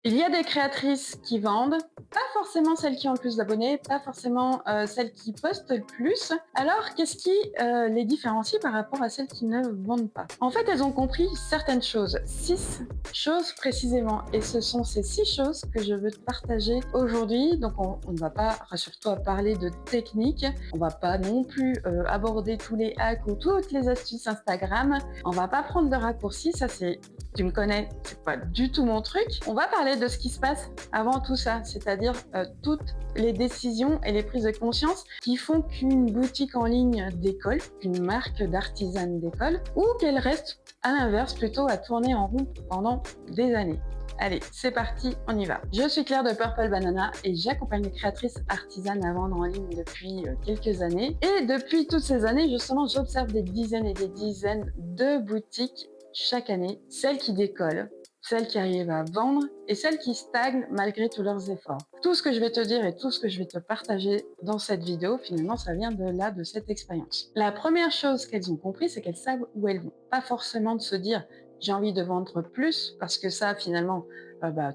Il y a des créatrices qui vendent, pas forcément celles qui ont le plus d'abonnés, pas forcément, celles qui postent le plus. Alors qu'est-ce qui, les différencie par rapport à celles qui ne vendent pas? En fait, elles ont compris certaines choses, 6 choses précisément, et ce sont ces 6 choses que je veux te partager aujourd'hui. Donc on ne va pas, rassure-toi, parler de technique, on va pas non plus, aborder tous les hacks ou toutes les astuces Instagram. On va pas prendre de raccourcis, ça c'est tu me connais, c'est pas du tout mon truc. On va parler de ce qui se passe avant tout ça, c'est-à-dire toutes les décisions et les prises de conscience qui font qu'une boutique en ligne décolle, qu'une marque d'artisane décolle, ou qu'elle reste à l'inverse plutôt à tourner en rond pendant des années. Allez, c'est parti, on y va. Je suis Claire de Purple Banana et j'accompagne les créatrices artisanes à vendre en ligne depuis quelques années. Et depuis toutes ces années, justement, j'observe des dizaines et des dizaines de boutiques chaque année, celles qui décollent, celles qui arrivent à vendre et celles qui stagnent malgré tous leurs efforts. Tout ce que je vais te dire et tout ce que je vais te partager dans cette vidéo, finalement, ça vient de là, de cette expérience. La première chose qu'elles ont compris, c'est qu'elles savent où elles vont. Pas forcément de se dire j'ai envie de vendre plus, parce que ça, finalement,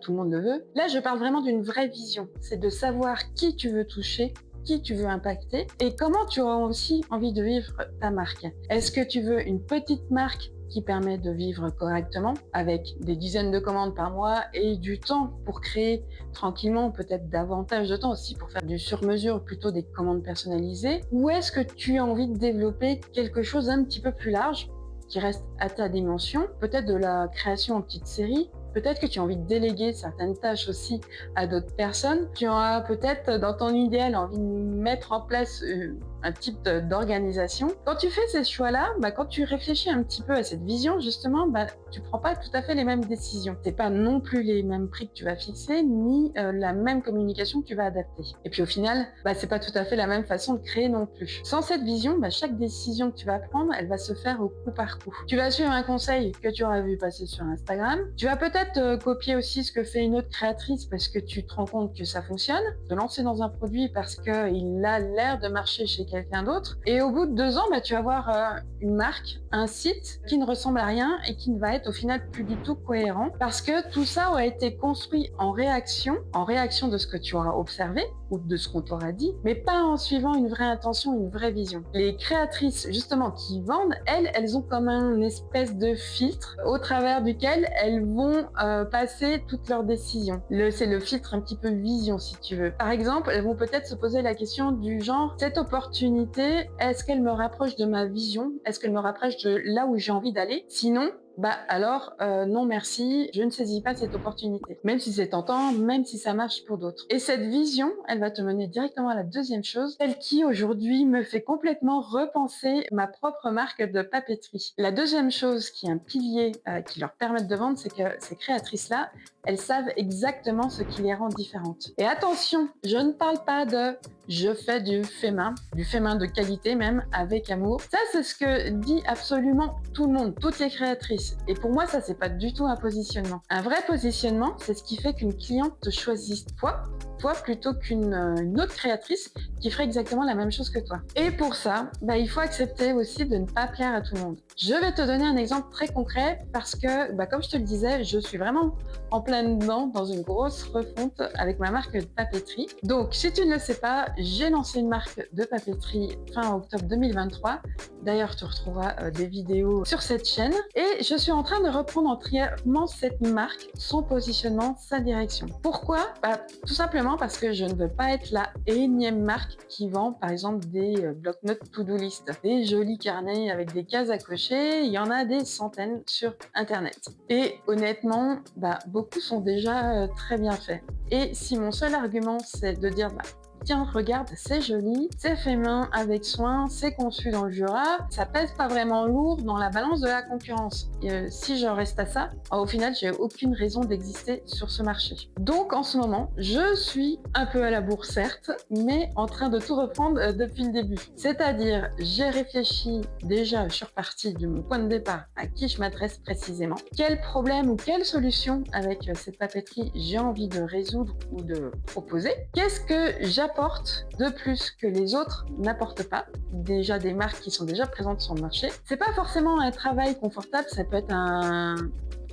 tout le monde le veut. Là, je parle vraiment d'une vraie vision. C'est de savoir qui tu veux toucher, qui tu veux impacter et comment tu auras aussi envie de vivre ta marque. Est-ce que tu veux une petite marque qui permet de vivre correctement avec des dizaines de commandes par mois et du temps pour créer tranquillement, peut-être davantage de temps aussi pour faire du sur-mesure, plutôt des commandes personnalisées? Ou est-ce que tu as envie de développer quelque chose un petit peu plus large qui reste à ta dimension, peut-être de la création en petite série? Peut-être que tu as envie de déléguer certaines tâches aussi à d'autres personnes. Tu as peut-être, dans ton idéal, envie de mettre en place un type d'organisation. Quand tu fais ces choix-là, quand tu réfléchis un petit peu à cette vision, justement, tu prends pas tout à fait les mêmes décisions. C'est pas non plus les mêmes prix que tu vas fixer, ni la même communication que tu vas adapter. Et puis au final, c'est pas tout à fait la même façon de créer non plus. Sans cette vision, chaque décision que tu vas prendre, elle va se faire au coup par coup. Tu vas suivre un conseil que tu auras vu passer sur Instagram. Tu vas peut-être copier aussi ce que fait une autre créatrice parce que tu te rends compte que ça fonctionne. Te lancer dans un produit parce qu'il a l'air de marcher chez quelqu'un d'autre. Et au bout de 2 ans, tu vas avoir une marque, un site qui ne ressemble à rien et qui ne va être au final plus du tout cohérent parce que tout ça a été construit en réaction de ce que tu auras observé ou de ce qu'on t'aura dit, mais pas en suivant une vraie intention, une vraie vision. Les créatrices, justement, qui vendent, elles ont comme un espèce de filtre au travers duquel elles vont passer toutes leurs décisions. C'est le filtre un petit peu vision, si tu veux. Par exemple, elles vont peut-être se poser la question du genre, cette opportunité, est-ce qu'elle me rapproche de ma vision? Est-ce qu'elle me rapproche de là où j'ai envie d'aller? Sinon, alors non merci, je ne saisis pas cette opportunité. Même si c'est tentant, même si ça marche pour d'autres. Et cette vision, elle va te mener directement à la deuxième chose, celle qui aujourd'hui me fait complètement repenser ma propre marque de papeterie. La deuxième chose qui est un pilier qui leur permet de vendre, c'est que ces créatrices-là, elles savent exactement ce qui les rend différentes. Et attention, je ne parle pas de je fais du fait main de qualité même, avec amour. Ça, c'est ce que dit absolument tout le monde, toutes les créatrices. Et pour moi, ça, c'est pas du tout un positionnement. Un vrai positionnement, c'est ce qui fait qu'une cliente te choisisse toi plutôt qu'une autre créatrice qui ferait exactement la même chose que toi. Et pour ça, il faut accepter aussi de ne pas plaire à tout le monde. Je vais te donner un exemple très concret parce que, comme je te le disais, je suis vraiment en plein dedans dans une grosse refonte avec ma marque de papeterie. Donc, si tu ne le sais pas, j'ai lancé une marque de papeterie fin octobre 2023. D'ailleurs, tu retrouveras des vidéos sur cette chaîne. Et je suis en train de reprendre entièrement cette marque, son positionnement, sa direction. Pourquoi? Tout simplement parce que je ne veux pas être la énième marque qui vend, par exemple, des bloc-notes to-do list, des jolis carnets avec des cases à cocher. Il y en a des centaines sur Internet. Et honnêtement, beaucoup sont déjà très bien faits. Et si mon seul argument, c'est de dire, tiens, regarde, c'est joli, c'est fait main avec soin, c'est conçu dans le Jura, ça pèse pas vraiment lourd dans la balance de la concurrence. Et si je reste à ça, au final, j'ai aucune raison d'exister sur ce marché. Donc, en ce moment, je suis un peu à la bourre, certes, mais en train de tout reprendre depuis le début. C'est-à-dire, j'ai réfléchi déjà, je suis repartie de mon point de départ, à qui je m'adresse précisément, quel problème ou quelle solution avec cette papeterie j'ai envie de résoudre ou de proposer, qu'est-ce que j'apporte de plus que les autres n'apportent pas, déjà des marques qui sont déjà présentes sur le marché. C'est pas forcément un travail confortable, ça peut être un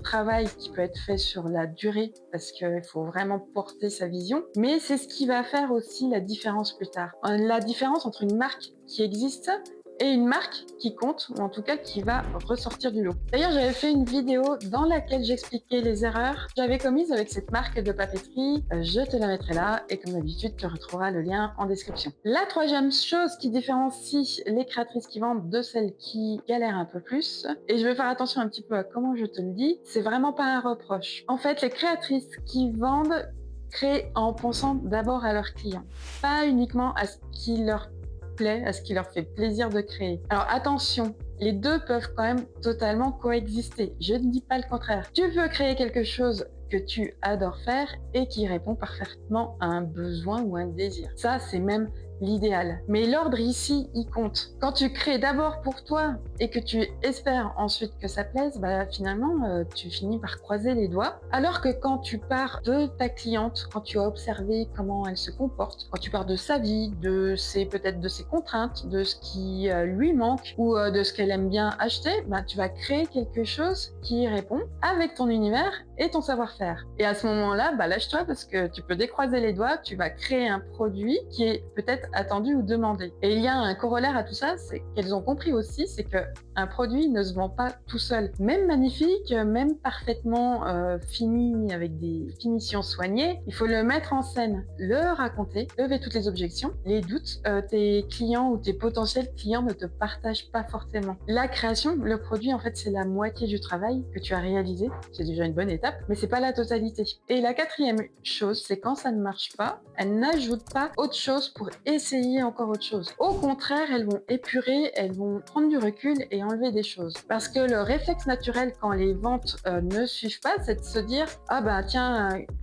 travail qui peut être fait sur la durée parce qu'il faut vraiment porter sa vision, mais c'est ce qui va faire aussi la différence plus tard. La différence entre une marque qui existe et une marque qui compte, ou en tout cas qui va ressortir du lot. D'ailleurs, j'avais fait une vidéo dans laquelle j'expliquais les erreurs que j'avais commises avec cette marque de papeterie. Je te la mettrai là et comme d'habitude, tu retrouveras le lien en description. La troisième chose qui différencie les créatrices qui vendent de celles qui galèrent un peu plus, et je vais faire attention un petit peu à comment je te le dis, c'est vraiment pas un reproche. En fait, les créatrices qui vendent créent en pensant d'abord à leurs clients, pas uniquement à ce qui leur plaît, à ce qui leur fait plaisir de créer. Alors attention, les deux peuvent quand même totalement coexister. Je ne dis pas le contraire. Tu peux créer quelque chose que tu adores faire et qui répond parfaitement à un besoin ou un désir. Ça, c'est même l'idéal. Mais l'ordre ici, il compte. Quand tu crées d'abord pour toi et que tu espères ensuite que ça plaise, finalement, tu finis par croiser les doigts. Alors que quand tu pars de ta cliente, quand tu as observé comment elle se comporte, quand tu pars de sa vie, peut-être de ses contraintes, de ce qui lui manque ou de ce qu'elle aime bien acheter, tu vas créer quelque chose qui répond avec ton univers et ton savoir-faire. Et à ce moment-là, lâche-toi parce que tu peux décroiser les doigts, tu vas créer un produit qui est peut-être attendu ou demandé. Et il y a un corollaire à tout ça, c'est qu'elles ont compris aussi, c'est que un produit ne se vend pas tout seul. Même magnifique, même parfaitement fini avec des finitions soignées, il faut le mettre en scène, le raconter, lever toutes les objections, les doutes. Tes clients ou tes potentiels clients ne te partagent pas forcément. La création, le produit, en fait, c'est la moitié du travail que tu as réalisé. C'est déjà une bonne étape, mais c'est pas la totalité. Et la quatrième chose, c'est quand ça ne marche pas, elles n'ajoutent pas autre chose pour essayer encore autre chose. Au contraire, elles vont épurer, elles vont prendre du recul et enlever des choses. Parce que le réflexe naturel quand les ventes ne suivent pas, c'est de se dire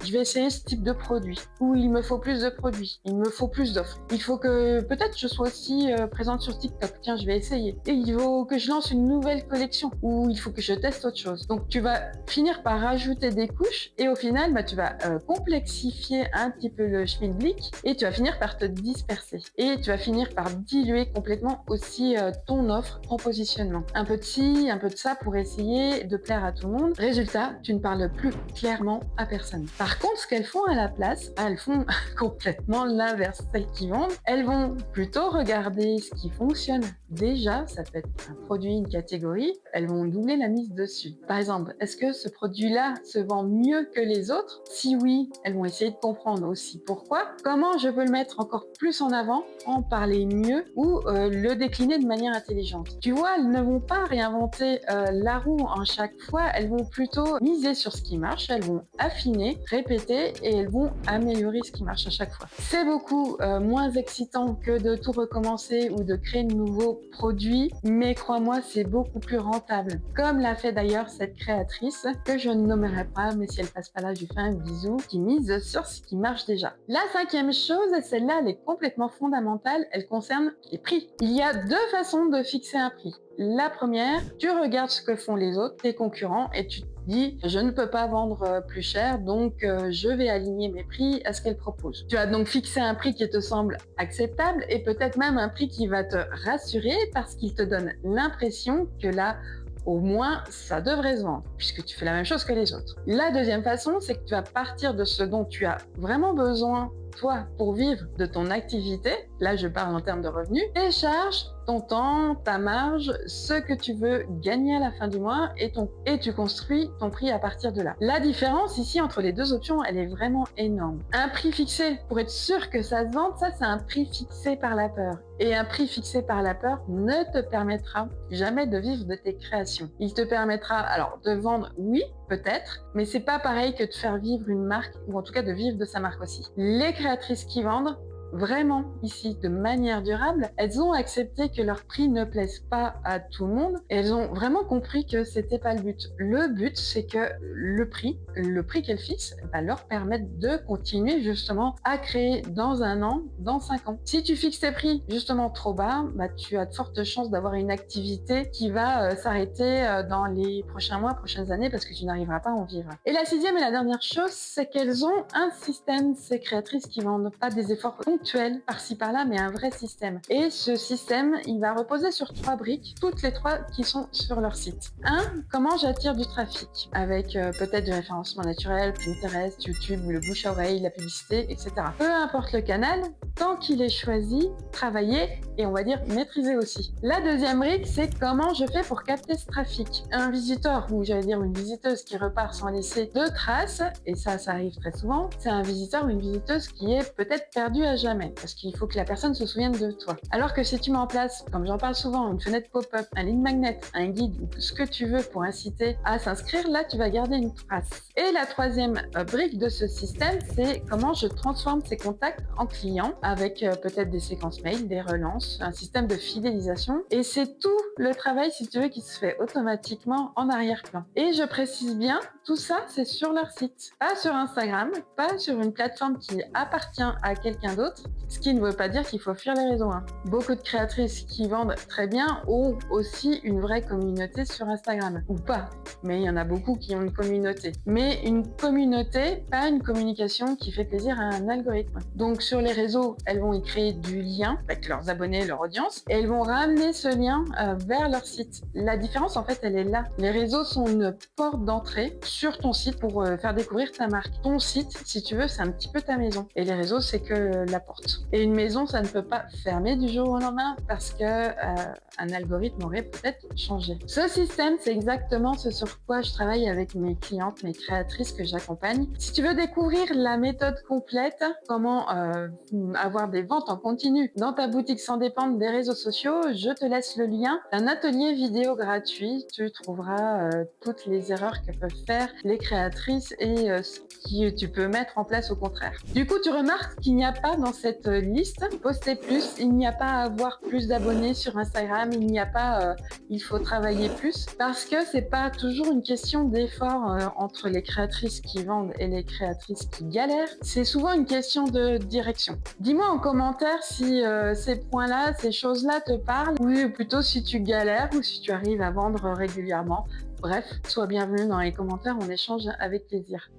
je vais essayer ce type de produit, ou il me faut plus de produits, il me faut plus d'offres. Il faut que peut-être je sois aussi présente sur TikTok. Tiens, je vais essayer. Et il faut que je lance une nouvelle collection, ou il faut que je teste autre chose. Donc tu vas finir par rajouter des couches et au final, tu vas complexifier un petit peu le schmilblick et tu vas finir par te disperser. Et tu vas finir par diluer complètement aussi ton offre, ton positionnement. Un peu de ci, un peu de ça pour essayer de plaire à tout le monde. Résultat, tu ne parles plus clairement à personne. Par contre, ce qu'elles font à la place, elles font complètement l'inverse. Celles qui vendent, elles vont plutôt regarder ce qui fonctionne déjà. Ça peut être un produit, une catégorie. Elles vont doubler la mise dessus. Par exemple, est-ce que ce produit-là se vend mieux que les autres? Si oui, elles vont essayer de comprendre aussi pourquoi. Comment je peux le mettre encore plus en avant, en parler mieux ou le décliner de manière intelligente. Tu vois, elles ne vont pas réinventer la roue en chaque fois, elles vont plutôt miser sur ce qui marche, elles vont affiner, répéter et elles vont améliorer ce qui marche à chaque fois. C'est beaucoup moins excitant que de tout recommencer ou de créer de nouveaux produits, mais crois-moi, c'est beaucoup plus rentable. Comme l'a fait d'ailleurs cette créatrice, que je ne nommerai pas, mais si elle passe pas là, je lui fais un bisou, qui mise sur ce qui marche déjà. La cinquième chose, et celle-là, elle est complètement fondamentale, elle concerne les prix. Il y a deux façons de fixer un prix. La première, tu regardes ce que font les autres, tes concurrents, et tu te dis, je ne peux pas vendre plus cher, donc je vais aligner mes prix à ce qu'elle propose. Tu vas donc fixer un prix qui te semble acceptable et peut-être même un prix qui va te rassurer parce qu'il te donne l'impression que là, au moins, ça devrait se vendre, puisque tu fais la même chose que les autres. La deuxième façon, c'est que tu vas partir de ce dont tu as vraiment besoin, toi, pour vivre de ton activité. Là, je parle en termes de revenus. Décharge ton temps, ta marge, ce que tu veux gagner à la fin du mois et tu construis ton prix à partir de là. La différence ici entre les deux options, elle est vraiment énorme. Un prix fixé pour être sûr que ça se vende, ça c'est un prix fixé par la peur. Et un prix fixé par la peur ne te permettra jamais de vivre de tes créations. Il te permettra alors de vendre, oui, peut-être, mais c'est pas pareil que de faire vivre une marque ou en tout cas de vivre de sa marque aussi. Les créatrices qui vendent, vraiment ici de manière durable, elles ont accepté que leur prix ne plaise pas à tout le monde et elles ont vraiment compris que c'était pas le but. Le but, c'est que le prix qu'elles fixent leur permette de continuer justement à créer dans 1 an, dans 5 ans. Si tu fixes tes prix justement trop bas, tu as de fortes chances d'avoir une activité qui va s'arrêter dans les prochains mois, prochaines années parce que tu n'arriveras pas à en vivre. Et la sixième et la dernière chose, c'est qu'elles ont un système, ces créatrices qui vendent pas des efforts ponctuel par-ci par-là, mais un vrai système. Et ce système, il va reposer sur 3 briques, toutes les 3 qui sont sur leur site. 1, comment j'attire du trafic avec peut-être du référencement naturel, Pinterest, YouTube, le bouche à oreille, la publicité, etc. Peu importe le canal, tant qu'il est choisi, travaillé et on va dire maîtrisé aussi. La deuxième brique, c'est comment je fais pour capter ce trafic. Un visiteur ou j'allais dire une visiteuse qui repart sans laisser de traces, et ça arrive très souvent, c'est un visiteur ou une visiteuse qui est peut-être perdu à jamais parce qu'il faut que la personne se souvienne de toi. Alors que si tu mets en place, comme j'en parle souvent, une fenêtre pop-up, un lead magnet, un guide ou ce que tu veux pour inciter à s'inscrire, là tu vas garder une trace. Et la troisième brique de ce système, c'est comment je transforme ces contacts en clients avec peut-être des séquences mail, des relances, un système de fidélisation. Et c'est tout le travail, si tu veux, qui se fait automatiquement en arrière-plan. Et je précise bien, tout ça, c'est sur leur site. Pas sur Instagram, pas sur une plateforme qui appartient à quelqu'un d'autre, ce qui ne veut pas dire qu'il faut fuir les réseaux. Beaucoup de créatrices qui vendent très bien ont aussi une vraie communauté sur Instagram. Ou pas, mais il y en a beaucoup qui ont une communauté. Mais une communauté, pas une communication qui fait plaisir à un algorithme. Donc sur les réseaux, elles vont y créer du lien avec leurs abonnés, leur audience, et elles vont ramener ce lien vers leur site. La différence, en fait, elle est là. Les réseaux sont une porte d'entrée sur ton site pour faire découvrir ta marque. Ton site, si tu veux, c'est un petit peu ta maison. Et les réseaux, c'est que la porte. Et une maison, ça ne peut pas fermer du jour au lendemain parce que un algorithme aurait peut-être changé. Ce système, c'est exactement ce sur quoi je travaille avec mes clientes, mes créatrices que j'accompagne. Si tu veux découvrir la méthode complète, comment avoir des ventes en continu dans ta boutique sans dépendre des réseaux sociaux, je te laisse le lien d'un atelier vidéo gratuit. Tu trouveras toutes les erreurs que peuvent faire les créatrices et ce que tu peux mettre en place au contraire. Du coup, tu remarques qu'il n'y a pas dans cette liste poster plus, il n'y a pas à avoir plus d'abonnés sur Instagram, il n'y a pas il faut travailler plus parce que c'est pas toujours une question d'effort entre les créatrices qui vendent et les créatrices qui galèrent. C'est souvent une question de direction. Dis-moi en commentaire si ces points-là, ces choses-là te parlent ou plutôt si tu galères ou si tu arrives à vendre régulièrement. Bref, sois bienvenue dans les commentaires, on échange avec plaisir.